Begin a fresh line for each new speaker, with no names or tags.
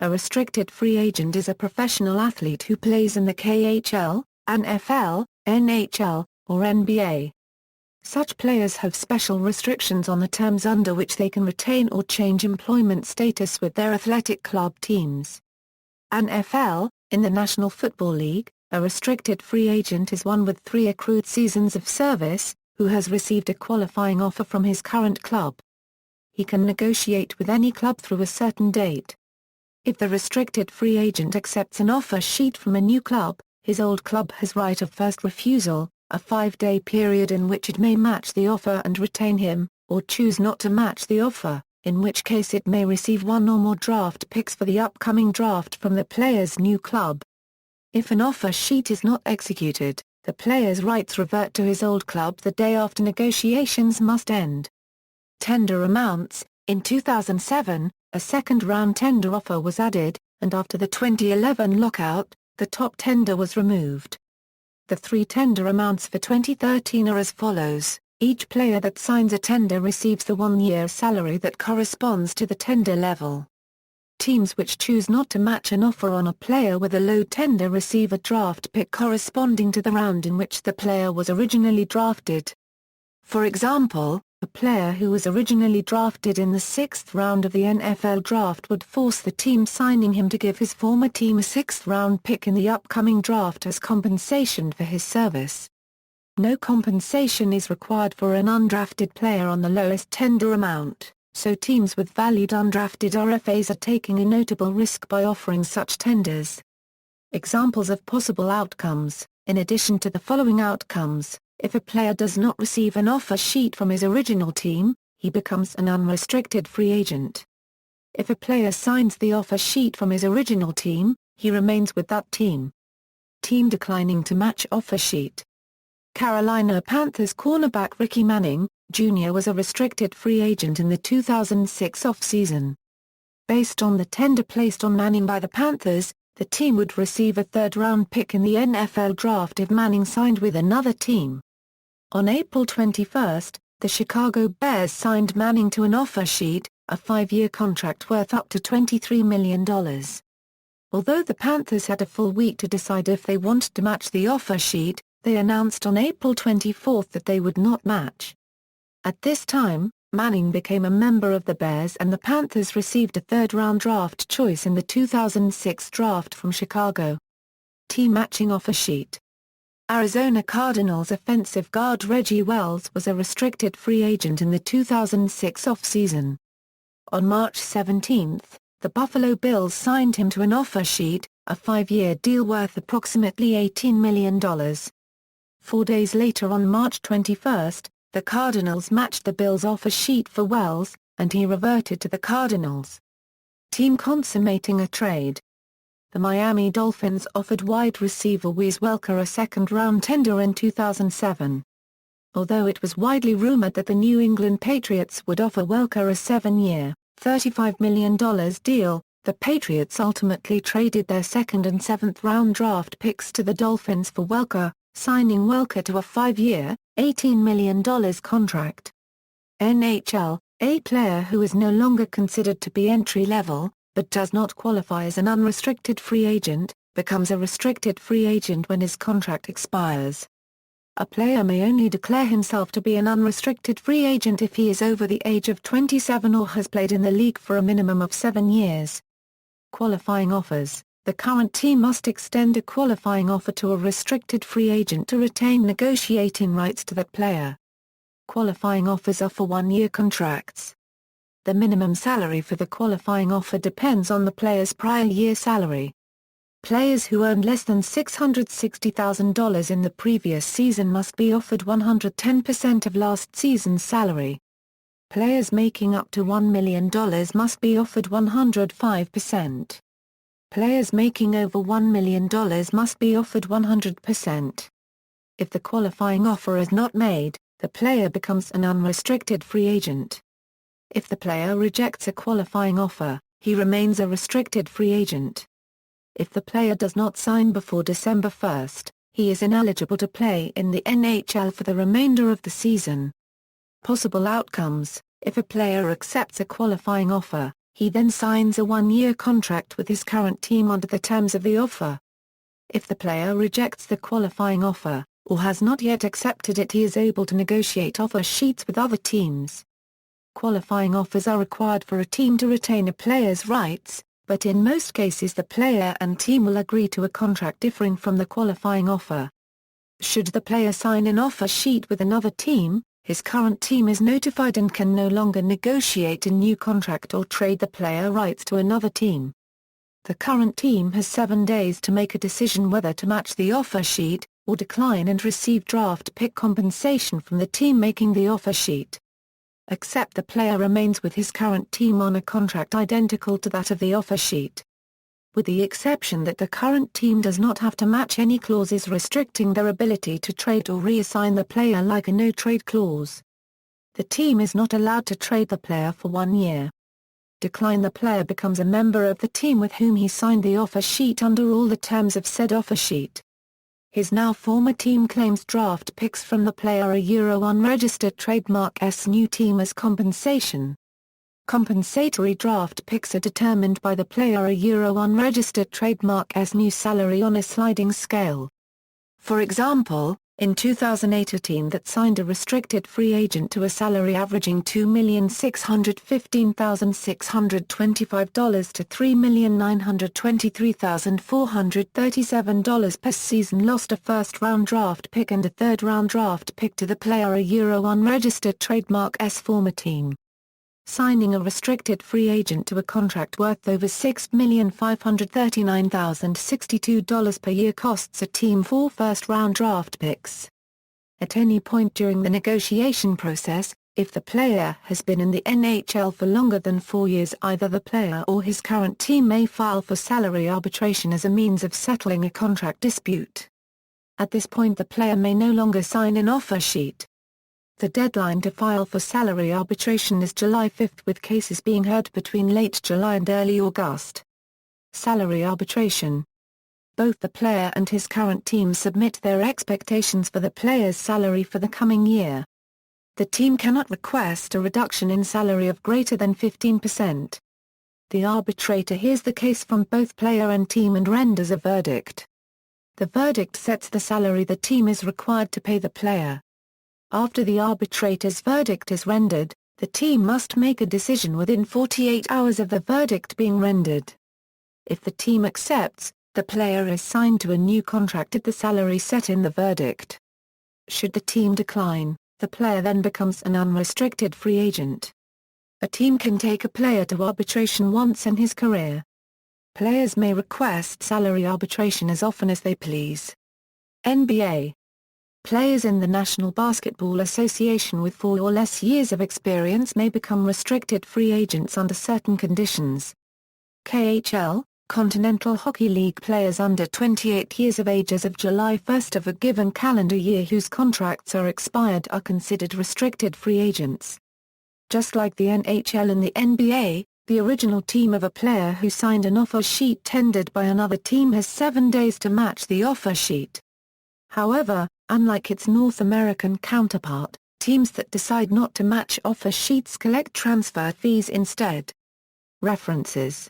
A restricted free agent is a professional athlete who plays in the KHL, NFL, NHL, or NBA. Such players have special restrictions on the terms under which they can retain or change employment status with their athletic club teams. NFL, in the National Football League, a restricted free agent is one with 3 accrued seasons of service, who has received a qualifying offer from his current club. He can negotiate with any club through a certain date. If the restricted free agent accepts an offer sheet from a new club, his old club has right of first refusal, a 5-day period in which it may match the offer and retain him, or choose not to match the offer, in which case it may receive 1 or more draft picks for the upcoming draft from the player's new club. If an offer sheet is not executed, the player's rights revert to his old club the day after negotiations must end. Tender amounts. In 2007, a second-round tender offer was added, and after the 2011 lockout, the top tender was removed. The 3 tender amounts for 2013 are as follows: each player that signs a tender receives the 1-year salary that corresponds to the tender level. Teams which choose not to match an offer on a player with a low tender receive a draft pick corresponding to the round in which the player was originally drafted. For example, a player who was originally drafted in the 6th round of the NFL draft would force the team signing him to give his former team a 6th-round pick in the upcoming draft as compensation for his service. No compensation is required for an undrafted player on the lowest tender amount, so teams with valued undrafted RFAs are taking a notable risk by offering such tenders. Examples of possible outcomes: in addition to the following outcomes, if a player does not receive an offer sheet from his original team, he becomes an unrestricted free agent. If a player signs the offer sheet from his original team, he remains with that team. Team declining to match offer sheet. Carolina Panthers cornerback Ricky Manning, Jr. was a restricted free agent in the 2006 offseason. Based on the tender placed on Manning by the Panthers, the team would receive a 3rd-round pick in the NFL draft if Manning signed with another team. On April 21, the Chicago Bears signed Manning to an offer sheet, a 5-year contract worth up to $23 million. Although the Panthers had a full week to decide if they wanted to match the offer sheet, they announced on April 24 that they would not match. At this time, Manning became a member of the Bears and the Panthers received a 3rd-round draft choice in the 2006 draft from Chicago. Team matching offer sheet. Arizona Cardinals offensive guard Reggie Wells was a restricted free agent in the 2006 offseason. On March 17, the Buffalo Bills signed him to an offer sheet, a 5-year deal worth approximately $18 million. 4 days later on March 21, the Cardinals matched the Bills' offer sheet for Wells, and he reverted to the Cardinals. Team consummating a trade. The Miami Dolphins offered wide receiver Wes Welker a 2nd-round tender in 2007. Although it was widely rumored that the New England Patriots would offer Welker a 7-year, $35 million deal, the Patriots ultimately traded their 2nd and 7th-round draft picks to the Dolphins for Welker, signing Welker to a 5-year, $18 million contract. NHL, a player who is no longer considered to be entry-level, but does not qualify as an unrestricted free agent, becomes a restricted free agent when his contract expires. A player may only declare himself to be an unrestricted free agent if he is over the age of 27 or has played in the league for a minimum of 7 years. Qualifying offers. The current team must extend a qualifying offer to a restricted free agent to retain negotiating rights to that player. Qualifying offers are for 1-year contracts. The minimum salary for the qualifying offer depends on the player's prior year salary. Players who earned less than $660,000 in the previous season must be offered 110% of last season's salary. Players making up to $1 million must be offered 105%. Players making over $1 million must be offered 100%. If the qualifying offer is not made, the player becomes an unrestricted free agent. If the player rejects a qualifying offer, he remains a restricted free agent. If the player does not sign before December 1, he is ineligible to play in the NHL for the remainder of the season. Possible outcomes: if a player accepts a qualifying offer, He then signs a one-year contract with his current team under the terms of the offer. If the player rejects the qualifying offer, or has not yet accepted it, he is able to negotiate offer sheets with other teams. Qualifying offers are required for a team to retain a player's rights, but in most cases the player and team will agree to a contract differing from the qualifying offer. Should the player sign an offer sheet with another team, his current team is notified and can no longer negotiate a new contract or trade the player rights to another team. The current team has 7 days to make a decision whether to match the offer sheet, or decline and receive draft pick compensation from the team making the offer sheet. Except the player remains with his current team on a contract identical to that of the offer sheet. With the exception that the current team does not have to match any clauses restricting their ability to trade or reassign the player, like a no-trade clause. The team is not allowed to trade the player for 1 year. Decline the player becomes a member of the team with whom he signed the offer sheet under all the terms of said offer sheet. His now former team claims draft picks from the player unregistered trademark's new team as compensation. Compensatory draft picks are determined by the player unregistered trademark's new salary on a sliding scale. For example, in 2008 a team that signed a restricted free agent to a salary averaging $2,615,625 to $3,923,437 per season lost a first-round draft pick and a third-round draft pick to the player unregistered trademark's former team. Signing a restricted free agent to a contract worth over $6,539,062 per year costs a team 4 first-round draft picks. At any point during the negotiation process, if the player has been in the NHL for longer than 4 years, either the player or his current team may file for salary arbitration as a means of settling a contract dispute. At this point the player may no longer sign an offer sheet. The deadline to file for salary arbitration is July 5, with cases being heard between late July and early August. Salary arbitration. Both the player and his current team submit their expectations for the player's salary for the coming year. The team cannot request a reduction in salary of greater than 15%. The arbitrator hears the case from both player and team and renders a verdict. The verdict sets the salary the team is required to pay the player. After the arbitrator's verdict is rendered, the team must make a decision within 48 hours of the verdict being rendered. If the team accepts, the player is signed to a new contract at the salary set in the verdict. Should the team decline, the player then becomes an unrestricted free agent. A team can take a player to arbitration once in his career. Players may request salary arbitration as often as they please. NBA. Players in the National Basketball Association with 4 or less years of experience may become restricted free agents under certain conditions. KHL, Continental Hockey League players under 28 years of age as of July 1 of a given calendar year whose contracts are expired are considered restricted free agents. Just like the NHL and the NBA, the original team of a player who signed an offer sheet tendered by another team has 7 days to match the offer sheet. However, unlike its North American counterpart, teams that decide not to match offer sheets collect transfer fees instead. References